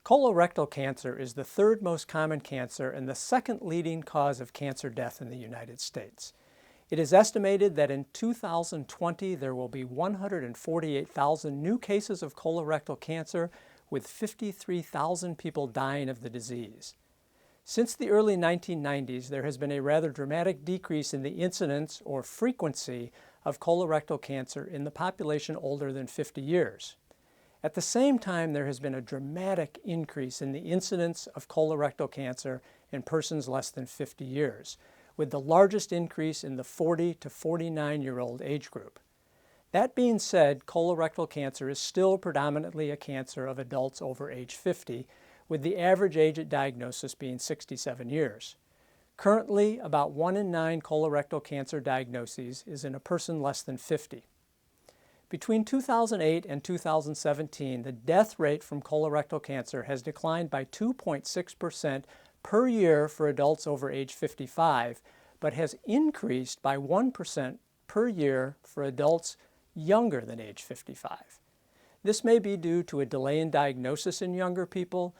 Colorectal cancer is the third most common cancer and the second leading cause of cancer death in the United States. It is estimated that in 2020 there will be 148,000 new cases of colorectal cancer, with 53,000 people dying of the disease. Since the early 1990s, there has been a rather dramatic decrease in the incidence or frequency of colorectal cancer in the population older than 50 years. At the same time, there has been a dramatic increase in the incidence of colorectal cancer in persons less than 50 years, with the largest increase in the 40 to 49-year-old age group. That being said, colorectal cancer is still predominantly a cancer of adults over age 50, with the average age at diagnosis being 67 years. Currently, about 1 in 9 colorectal cancer diagnoses is in a person less than 50. Between 2008 and 2017, the death rate from colorectal cancer has declined by 2.6% per year for adults over age 55, but has increased by 1% per year for adults younger than age 55. This may be due to a delay in diagnosis in younger people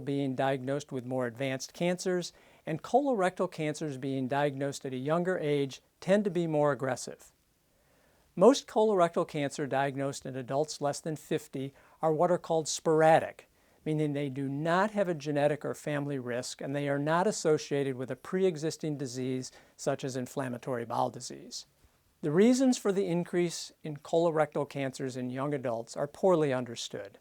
being diagnosed with more advanced cancers, and colorectal cancers being diagnosed at a younger age tend to be more aggressive. Most colorectal cancer diagnosed in adults less than 50 are what are called sporadic, meaning they do not have a genetic or family risk and they are not associated with a pre-existing disease such as inflammatory bowel disease. The reasons for the increase in colorectal cancers in young adults are poorly understood.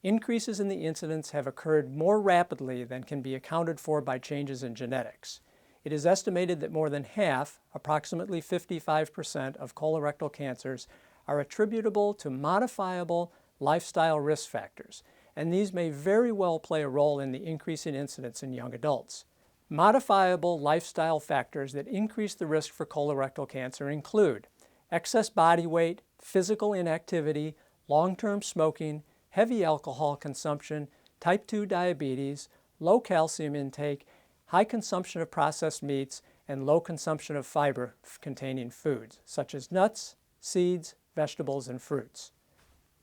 Increases in the incidence have occurred more rapidly than can be accounted for by changes in genetics. It is estimated that more than half, approximately 55% of colorectal cancers, are attributable to modifiable lifestyle risk factors, and these may very well play a role in the increase in incidence in young adults. Modifiable lifestyle factors that increase the risk for colorectal cancer include excess body weight, physical inactivity, long-term smoking, heavy alcohol consumption, type 2 diabetes, low calcium intake, high consumption of processed meats, and low consumption of fiber-containing foods, such as nuts, seeds, vegetables, and fruits.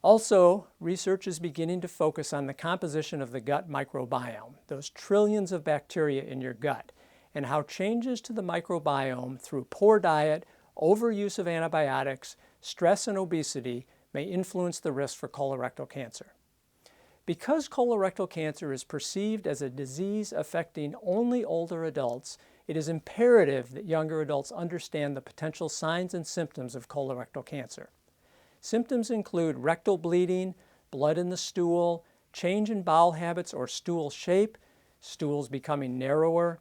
Also, research is beginning to focus on the composition of the gut microbiome, those trillions of bacteria in your gut, and how changes to the microbiome through poor diet, overuse of antibiotics, stress, and obesity may influence the risk for colorectal cancer. Because colorectal cancer is perceived as a disease affecting only older adults, it is imperative that younger adults understand the potential signs and symptoms of colorectal cancer. Symptoms include rectal bleeding, blood in the stool, change in bowel habits or stool shape, stools becoming narrower,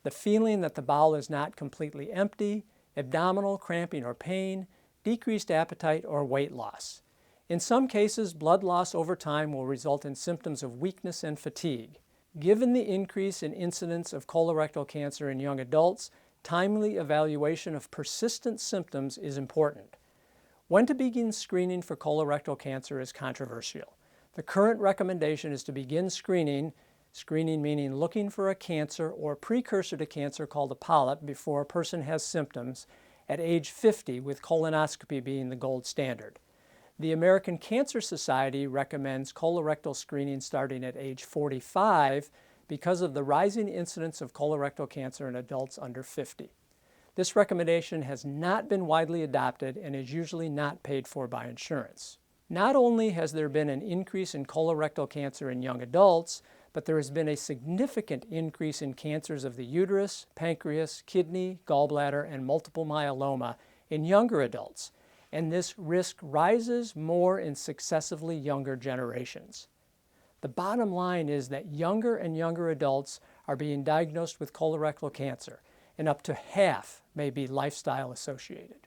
the feeling that the bowel is not completely empty, abdominal cramping or pain, decreased appetite, or weight loss. In some cases, blood loss over time will result in symptoms of weakness and fatigue. Given the increase in incidence of colorectal cancer in young adults, timely evaluation of persistent symptoms is important. When to begin screening for colorectal cancer is controversial. The current recommendation is to begin screening meaning looking for a cancer or precursor to cancer called a polyp before a person has symptoms, at age 50, with colonoscopy being the gold standard. The American Cancer Society recommends colorectal screening starting at age 45 because of the rising incidence of colorectal cancer in adults under 50. This recommendation has not been widely adopted and is usually not paid for by insurance. Not only has there been an increase in colorectal cancer in young adults, but there has been a significant increase in cancers of the uterus, pancreas, kidney, gallbladder, and multiple myeloma in younger adults, and this risk rises more in successively younger generations. The bottom line is that younger and younger adults are being diagnosed with colorectal cancer, and up to half may be lifestyle associated.